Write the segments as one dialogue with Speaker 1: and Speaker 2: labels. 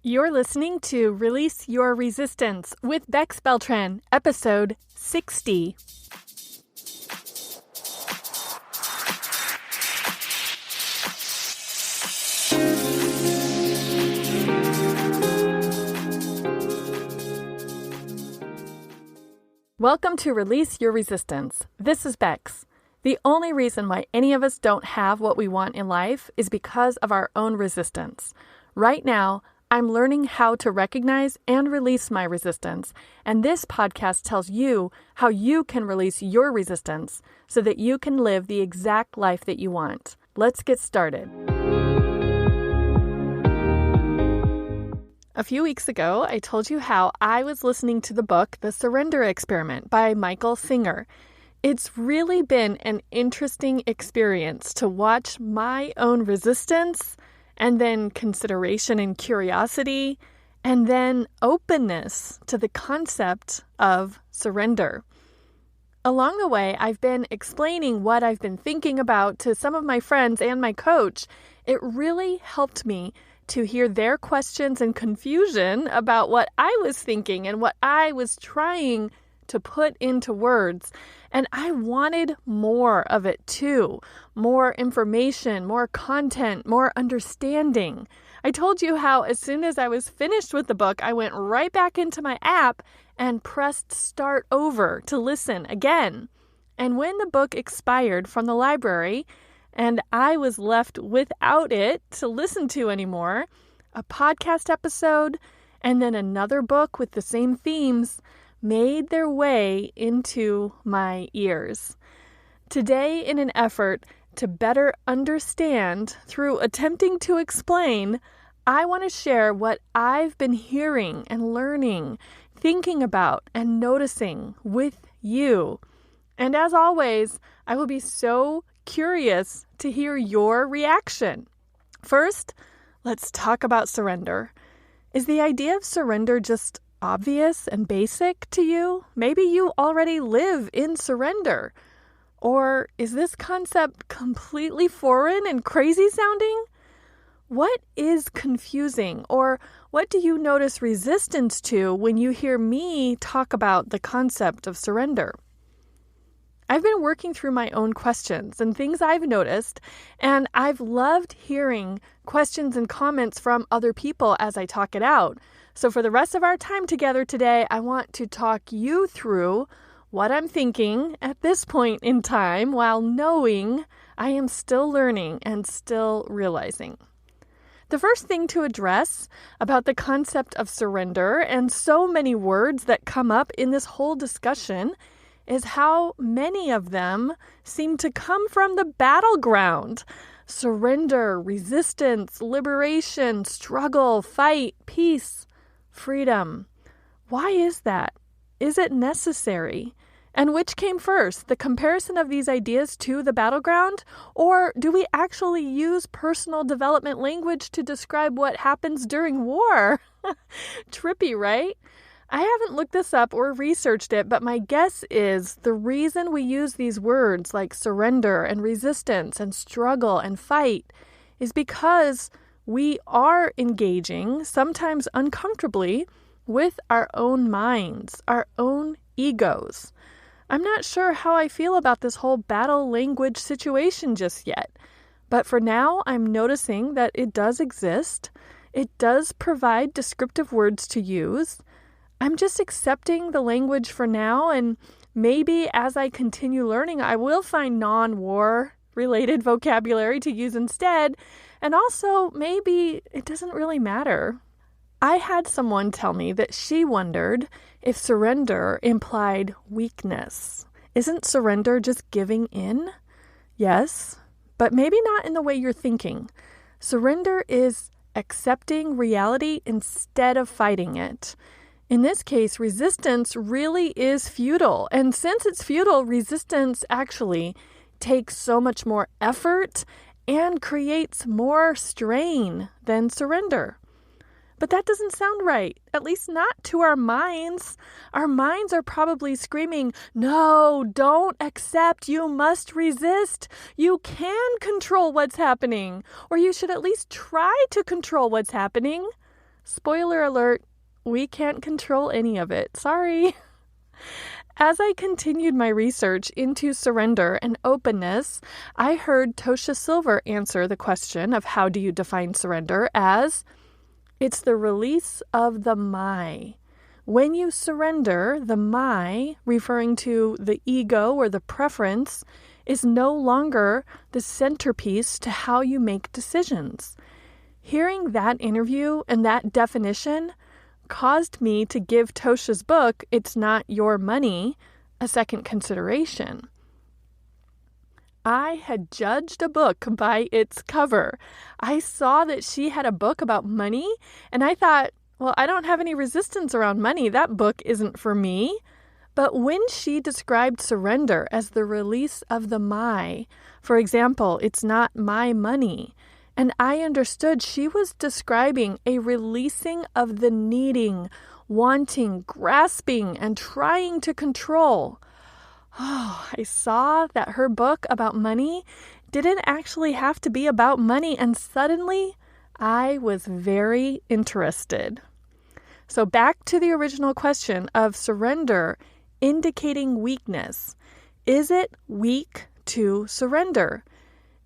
Speaker 1: You're listening to Release Your Resistance with Bex Beltran, episode 60. Welcome to Release Your Resistance. This is Bex. The only reason why any of us don't have what we want in life is because of our own resistance. Right now, I'm learning how to recognize and release my resistance, and this podcast tells you how you can release your resistance so that you can live the exact life that you want. Let's get started. A few weeks ago, I told you how I was listening to the book The Surrender Experiment by Michael Singer. It's really been an interesting experience to watch my own resistance and then consideration and curiosity, and then openness to the concept of surrender. Along the way, I've been explaining what I've been thinking about to some of my friends and my coach. It really helped me to hear their questions and confusion about what I was thinking and what I was trying to put into words. And I wanted more of it too. More information, more content, more understanding. I told you how as soon as I was finished with the book, I went right back into my app and pressed start over to listen again. And when the book expired from the library and I was left without it to listen to anymore, a podcast episode and then another book with the same themes made their way into my ears. Today, in an effort to better understand through attempting to explain, I want to share what I've been hearing and learning, thinking about and noticing with you. And as always, I will be so curious to hear your reaction. First, let's talk about surrender. Is the idea of surrender just obvious and basic to you? Maybe you already live in surrender. Or is this concept completely foreign and crazy sounding? What is confusing, or what do you notice resistance to when you hear me talk about the concept of surrender? I've been working through my own questions and things I've noticed, and I've loved hearing questions and comments from other people as I talk it out. So for the rest of our time together today, I want to talk you through what I'm thinking at this point in time while knowing I am still learning and still realizing. The first thing to address about the concept of surrender and so many words that come up in this whole discussion is how many of them seem to come from the battleground. Surrender, resistance, liberation, struggle, fight, peace, freedom. Why is that? Is it necessary? And which came first, the comparison of these ideas to the battleground? Or do we actually use personal development language to describe what happens during war? Trippy, right? I haven't looked this up or researched it, but my guess is the reason we use these words like surrender and resistance and struggle and fight is because we are engaging, sometimes uncomfortably, with our own minds, our own egos. I'm not sure how I feel about this whole battle language situation just yet, but for now, I'm noticing that it does exist. It does provide descriptive words to use. I'm just accepting the language for now, and maybe as I continue learning, I will find non-war related vocabulary to use instead. And also, maybe it doesn't really matter. I had someone tell me that she wondered if surrender implied weakness. Isn't surrender just giving in? Yes, but maybe not in the way you're thinking. Surrender is accepting reality instead of fighting it. In this case, resistance really is futile. And since it's futile, resistance actually takes so much more effort and creates more strain than surrender. But that doesn't sound right, at least not to our minds. Our minds are probably screaming, no, don't accept, you must resist. You can control what's happening, or you should at least try to control what's happening. Spoiler alert, we can't control any of it. Sorry. As I continued my research into surrender and openness, I heard Tosha Silver answer the question of how do you define surrender as, it's the release of the my. When you surrender, the my, referring to the ego or the preference, is no longer the centerpiece to how you make decisions. Hearing that interview and that definition caused me to give Tosha's book, It's Not Your Money, a second consideration. I had judged a book by its cover. I saw that she had a book about money, and I thought, well, I don't have any resistance around money. That book isn't for me. But when she described surrender as the release of the my, for example, it's not my money, and I understood she was describing a releasing of the needing, wanting, grasping, and trying to control. Oh, I saw that her book about money didn't actually have to be about money, and suddenly I was very interested. So back to the original question of surrender indicating weakness. Is it weak to surrender?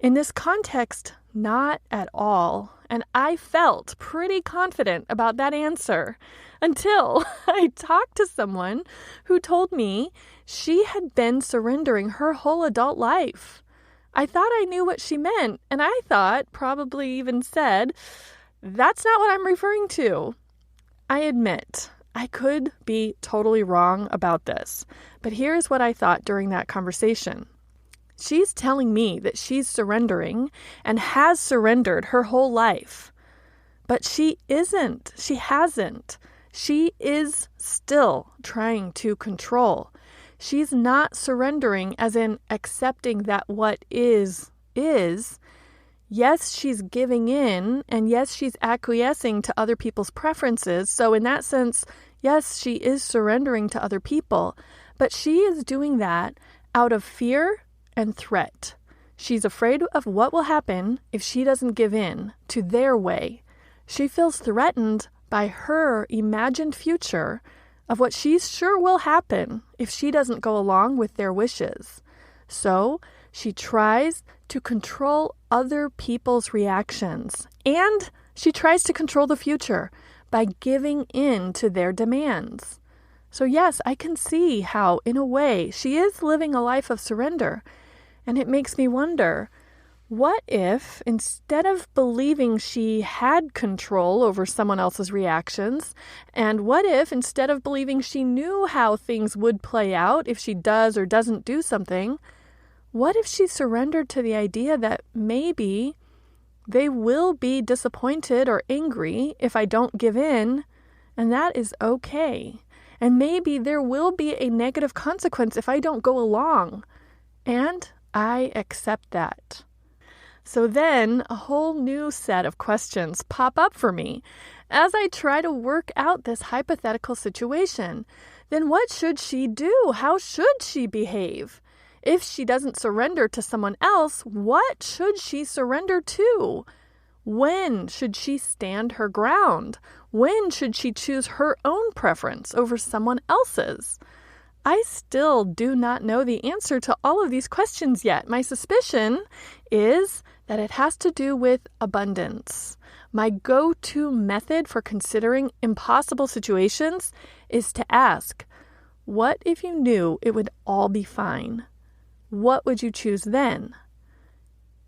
Speaker 1: In this context, not at all. And I felt pretty confident about that answer until I talked to someone who told me she had been surrendering her whole adult life. I thought I knew what she meant, and I thought, probably even said, that's not what I'm referring to. I admit, I could be totally wrong about this, but here's what I thought during that conversation. She's telling me that she's surrendering and has surrendered her whole life. But she isn't. She hasn't. She is still trying to control. She's not surrendering as in accepting that what is. Yes, she's giving in, and yes, she's acquiescing to other people's preferences. So in that sense, yes, she is surrendering to other people. But she is doing that out of fear and threat. She's afraid of what will happen if she doesn't give in to their way. She feels threatened by her imagined future of what she's sure will happen if she doesn't go along with their wishes. So she tries to control other people's reactions, and she tries to control the future by giving in to their demands. So yes, I can see how, in a way, she is living a life of surrender. And it makes me wonder, what if, instead of believing she had control over someone else's reactions, and what if, instead of believing she knew how things would play out if she does or doesn't do something, what if she surrendered to the idea that maybe they will be disappointed or angry if I don't give in, and that is okay. And maybe there will be a negative consequence if I don't go along. And I accept that. So then a whole new set of questions pop up for me as I try to work out this hypothetical situation. Then what should she do? How should she behave? If she doesn't surrender to someone else, what should she surrender to? When should she stand her ground? When should she choose her own preference over someone else's? I still do not know the answer to all of these questions yet. My suspicion is that it has to do with abundance. My go-to method for considering impossible situations is to ask, what if you knew it would all be fine? What would you choose then?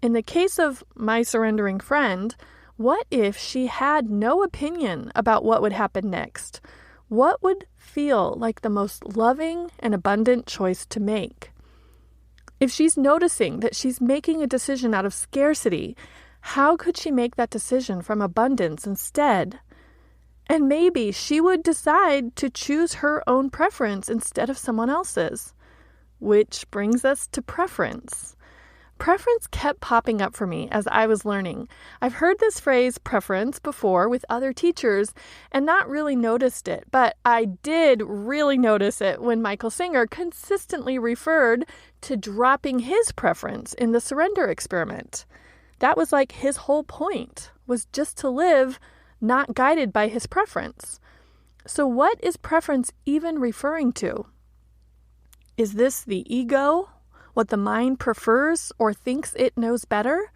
Speaker 1: In the case of my surrendering friend, what if she had no opinion about what would happen next? What would feel like the most loving and abundant choice to make? If she's noticing that she's making a decision out of scarcity, how could she make that decision from abundance instead? And maybe she would decide to choose her own preference instead of someone else's. Which brings us to preference. Preference kept popping up for me as I was learning. I've heard this phrase preference before with other teachers and not really noticed it, but I did really notice it when Michael Singer consistently referred to dropping his preference in the surrender experiment. That was like his whole point, was just to live not guided by his preference. So what is preference even referring to? Is this the ego, what the mind prefers or thinks it knows better?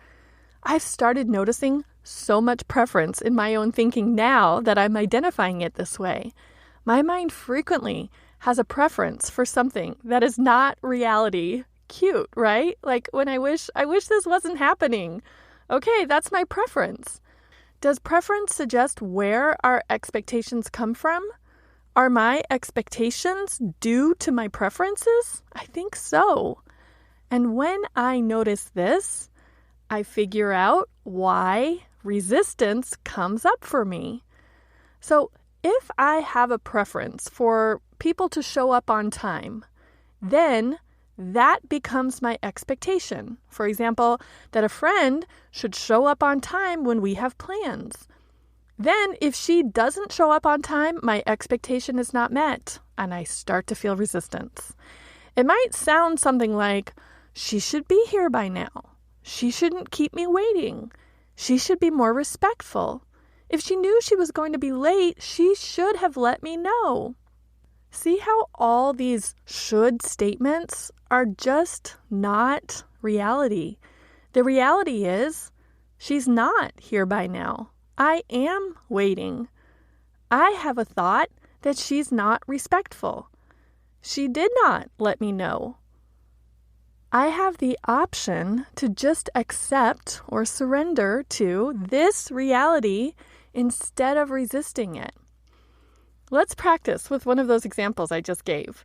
Speaker 1: I've started noticing so much preference in my own thinking now that I'm identifying it this way. My mind frequently has a preference for something that is not reality. Cute, right? Like when I wish this wasn't happening. Okay, that's my preference. Does preference suggest where our expectations come from? Are my expectations due to my preferences? I think so. And when I notice this, I figure out why resistance comes up for me. So if I have a preference for people to show up on time, then that becomes my expectation. For example, that a friend should show up on time when we have plans. Then if she doesn't show up on time, my expectation is not met, and I start to feel resistance. It might sound something like, she should be here by now. She shouldn't keep me waiting. She should be more respectful. If she knew she was going to be late, she should have let me know. See how all these should statements are just not reality. The reality is, she's not here by now. I am waiting. I have a thought that she's not respectful. She did not let me know. I have the option to just accept or surrender to this reality instead of resisting it. Let's practice with one of those examples I just gave.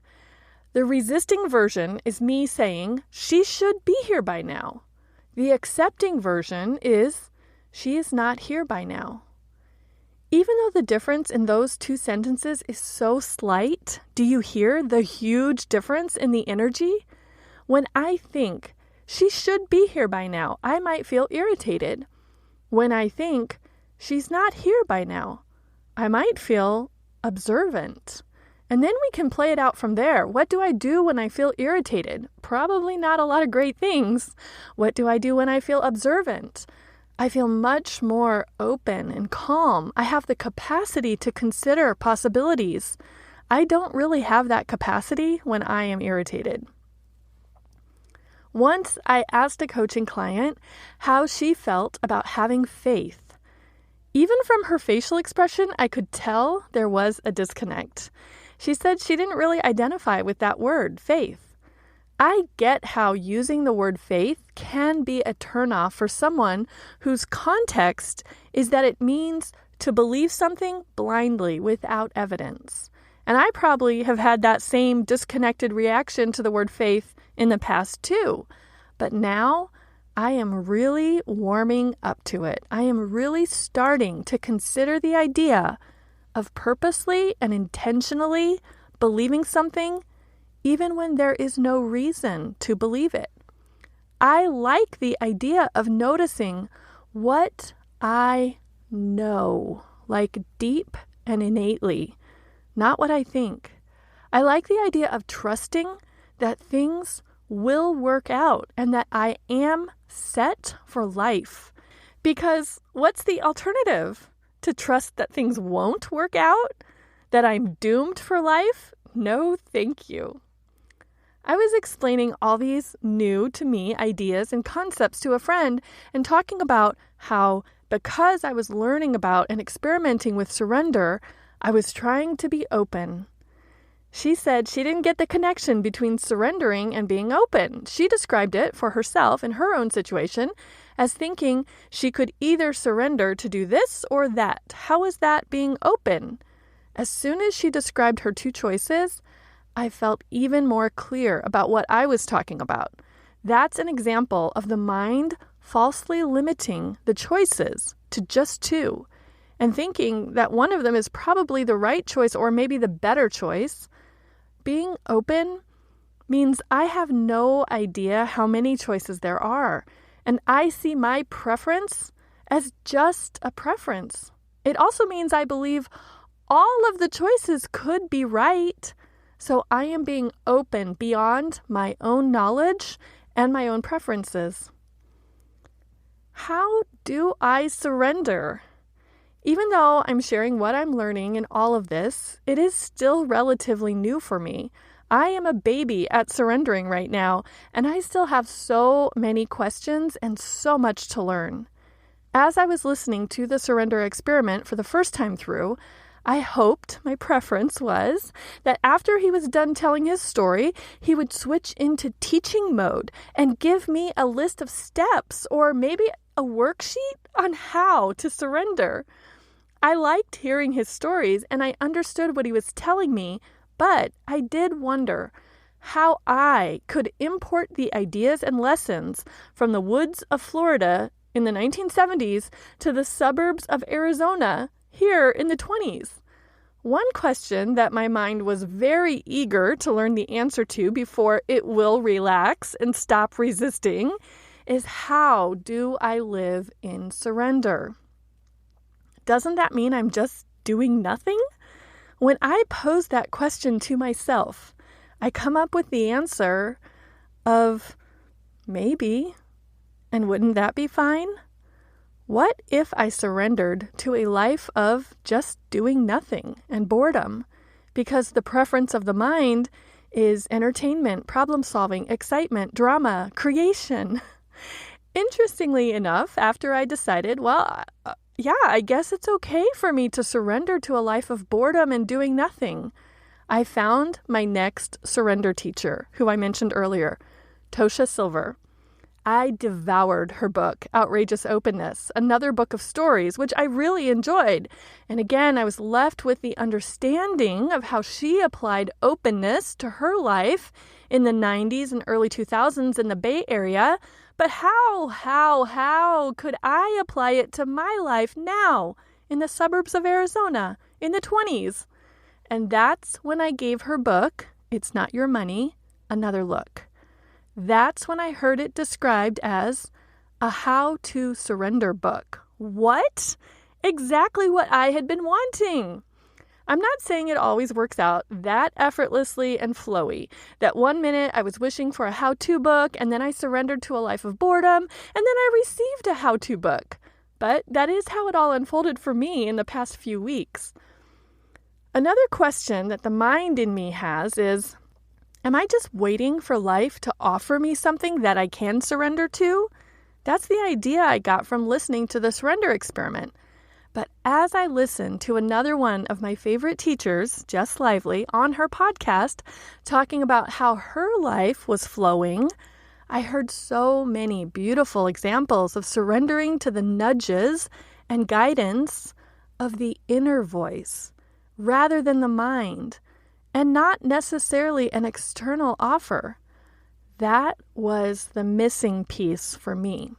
Speaker 1: The resisting version is me saying, she should be here by now. The accepting version is, she is not here by now. Even though the difference in those two sentences is so slight, do you hear the huge difference in the energy? When I think, she should be here by now, I might feel irritated. When I think, she's not here by now, I might feel observant. And then we can play it out from there. What do I do when I feel irritated? Probably not a lot of great things. What do I do when I feel observant? I feel much more open and calm. I have the capacity to consider possibilities. I don't really have that capacity when I am irritated. Once I asked a coaching client how she felt about having faith. Even from her facial expression, I could tell there was a disconnect. She said she didn't really identify with that word, faith. I get how using the word faith can be a turnoff for someone whose context is that it means to believe something blindly without evidence. And I probably have had that same disconnected reaction to the word faith in the past too. But now I am really warming up to it. I am really starting to consider the idea of purposely and intentionally believing something even when there is no reason to believe it. I like the idea of noticing what I know, like deep and innately, not what I think. I like the idea of trusting that things will work out and that I am set for life. Because what's the alternative? To trust that things won't work out? That I'm doomed for life? No, thank you. I was explaining all these new to me ideas and concepts to a friend and talking about how because I was learning about and experimenting with surrender, I was trying to be open. She said she didn't get the connection between surrendering and being open. She described it for herself in her own situation as thinking she could either surrender to do this or that. How is that being open? As soon as she described her two choices, I felt even more clear about what I was talking about. That's an example of the mind falsely limiting the choices to just two and thinking that one of them is probably the right choice or maybe the better choice. Being open means I have no idea how many choices there are, and I see my preference as just a preference. It also means I believe all of the choices could be right, so I am being open beyond my own knowledge and my own preferences. How do I surrender? Even though I'm sharing what I'm learning in all of this, it is still relatively new for me. I am a baby at surrendering right now, and I still have so many questions and so much to learn. As I was listening to the surrender experiment for the first time through, I hoped, my preference was, that after he was done telling his story, he would switch into teaching mode and give me a list of steps or maybe a worksheet on how to surrender. I liked hearing his stories and I understood what he was telling me, but I did wonder how I could import the ideas and lessons from the woods of Florida in the 1970s to the suburbs of Arizona here in the 20s. One question that my mind was very eager to learn the answer to before it will relax and stop resisting is, how do I live in surrender? Doesn't that mean I'm just doing nothing? When I pose that question to myself, I come up with the answer of maybe, and wouldn't that be fine? What if I surrendered to a life of just doing nothing and boredom? Because the preference of the mind is entertainment, problem solving, excitement, drama, creation. Interestingly enough, after I decided, I guess it's okay for me to surrender to a life of boredom and doing nothing, I found my next surrender teacher, who I mentioned earlier, Tosha Silver. I devoured her book, Outrageous Openness, another book of stories, which I really enjoyed. And again, I was left with the understanding of how she applied openness to her life in the 90s and early 2000s in the Bay Area. But how could I apply it to my life now in the suburbs of Arizona in the 20s? And that's when I gave her book, It's Not Your Money, another look. That's when I heard it described as a how-to surrender book. What? Exactly what I had been wanting. I'm not saying it always works out that effortlessly and flowy, that one minute I was wishing for a how-to book and then I surrendered to a life of boredom and then I received a how-to book. But that is how it all unfolded for me in the past few weeks. Another question that the mind in me has is, am I just waiting for life to offer me something that I can surrender to? That's the idea I got from listening to the surrender experiment. But as I listened to another one of my favorite teachers, Jess Lively, on her podcast, talking about how her life was flowing, I heard so many beautiful examples of surrendering to the nudges and guidance of the inner voice rather than the mind, and not necessarily an external offer. That was the missing piece for me.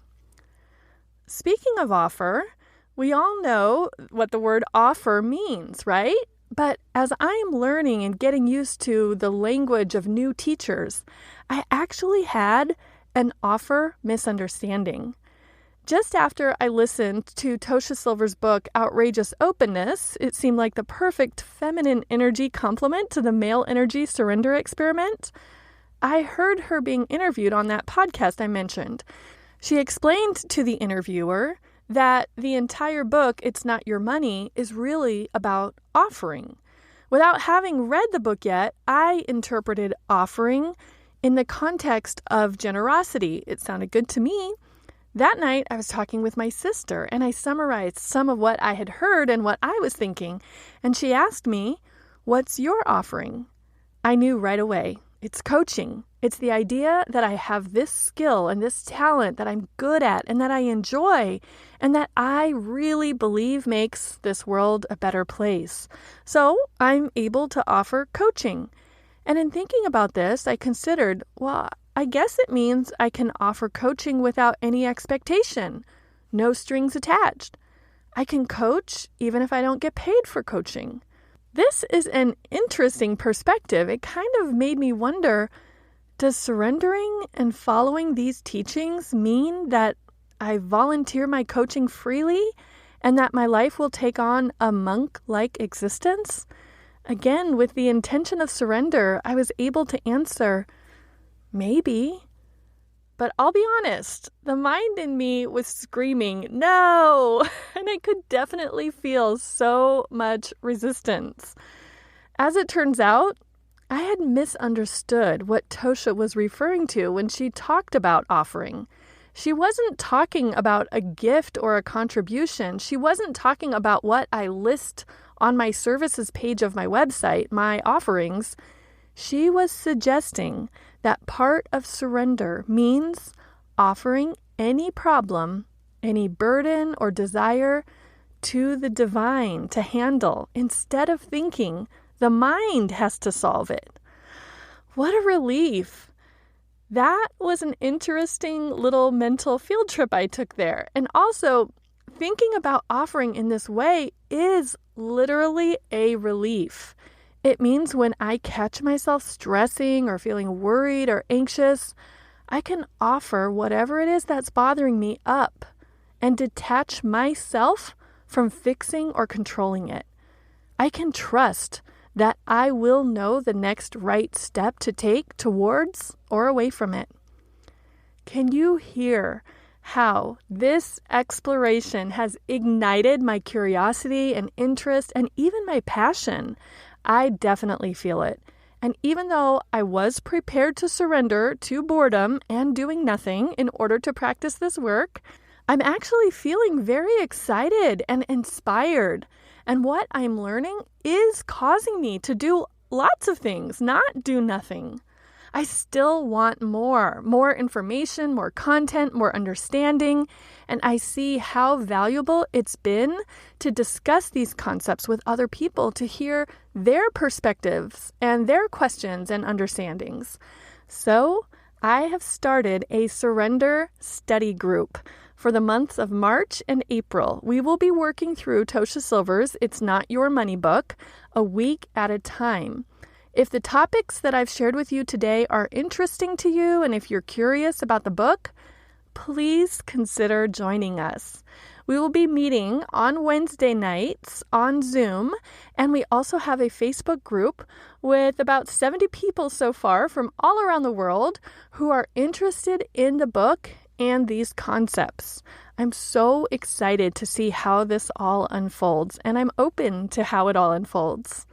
Speaker 1: Speaking of offer, we all know what the word offer means, right? But as I am learning and getting used to the language of new teachers, I actually had an offer misunderstanding. Just after I listened to Tosha Silver's book, Outrageous Openness, it seemed like the perfect feminine energy complement to the male energy surrender experiment. I heard her being interviewed on that podcast I mentioned. She explained to the interviewer that the entire book, It's Not Your Money, is really about offering. Without having read the book yet, I interpreted offering in the context of generosity. It sounded good to me. That night, I was talking with my sister, and I summarized some of what I had heard and what I was thinking, and she asked me, "What's your offering?" I knew right away. It's coaching. It's the idea that I have this skill and this talent that I'm good at and that I enjoy and that I really believe makes this world a better place. So I'm able to offer coaching. And in thinking about this, I considered, I guess it means I can offer coaching without any expectation, no strings attached. I can coach even if I don't get paid for coaching. This is an interesting perspective. It kind of made me wonder, does surrendering and following these teachings mean that I volunteer my coaching freely and that my life will take on a monk-like existence? Again, with the intention of surrender, I was able to answer, maybe. But I'll be honest, the mind in me was screaming, no! And I could definitely feel so much resistance. As it turns out, I had misunderstood what Tosha was referring to when she talked about offering. She wasn't talking about a gift or a contribution. She wasn't talking about what I list on my services page of my website, my offerings. She was suggesting that part of surrender means offering any problem, any burden or desire to the divine to handle instead of thinking the mind has to solve it. What a relief. That was an interesting little mental field trip I took there. And also, thinking about offering in this way is literally a relief. It means when I catch myself stressing or feeling worried or anxious, I can offer whatever it is that's bothering me up and detach myself from fixing or controlling it. I can trust that I will know the next right step to take towards or away from it. Can you hear how this exploration has ignited my curiosity and interest and even my passion? I definitely feel it. And even though I was prepared to surrender to boredom and doing nothing in order to practice this work, I'm actually feeling very excited and inspired. And what I'm learning is causing me to do lots of things, not do nothing. I still want more information, more content, more understanding, and I see how valuable it's been to discuss these concepts with other people to hear their perspectives and their questions and understandings. So I have started a surrender study group. For the months of March and April, we will be working through Tosha Silver's It's Not Your Money book a week at a time. If the topics that I've shared with you today are interesting to you, and if you're curious about the book, please consider joining us. We will be meeting on Wednesday nights on Zoom, and we also have a Facebook group with about 70 people so far from all around the world who are interested in the book and these concepts. I'm so excited to see how this all unfolds, and I'm open to how it all unfolds.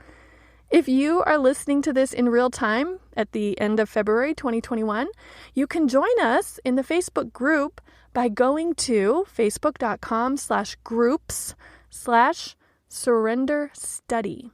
Speaker 1: If you are listening to this in real time at the end of February 2021, you can join us in the Facebook group by going to facebook.com/groups/surrender-study.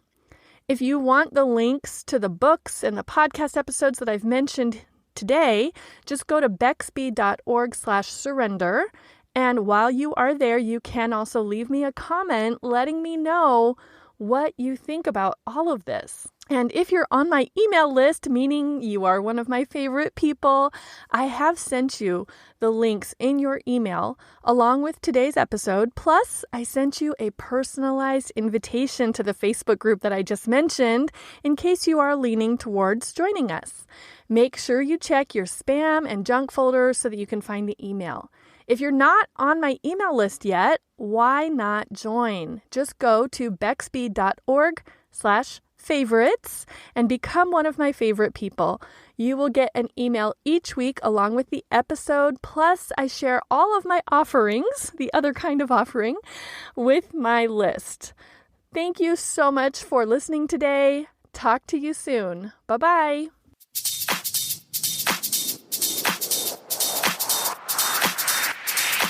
Speaker 1: If you want the links to the books and the podcast episodes that I've mentioned today, just go to bexb.org/surrender. And while you are there, you can also leave me a comment letting me know what you think about all of this. And if you're on my email list, meaning you are one of my favorite people, I have sent you the links in your email along with today's episode. Plus, I sent you a personalized invitation to the Facebook group that I just mentioned in case you are leaning towards joining us. Make sure you check your spam and junk folders so that you can find the email. If you're not on my email list yet, why not join? Just go to bexb.org/favorites and become one of my favorite people. You will get an email each week along with the episode. Plus, I share all of my offerings, the other kind of offering, with my list. Thank you so much for listening today. Talk to you soon. Bye-bye.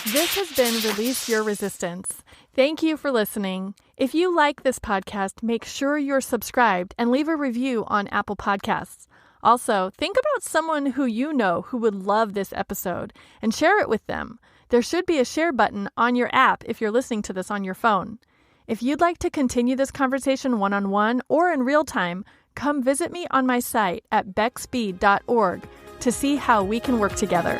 Speaker 1: This has been Release Your Resistance. Thank you for listening. If you like this podcast, make sure you're subscribed and leave a review on Apple Podcasts. Also, think about someone who you know who would love this episode and share it with them. There should be a share button on your app if you're listening to this on your phone. If you'd like to continue this conversation one-on-one or in real time, come visit me on my site at bexb.org to see how we can work together.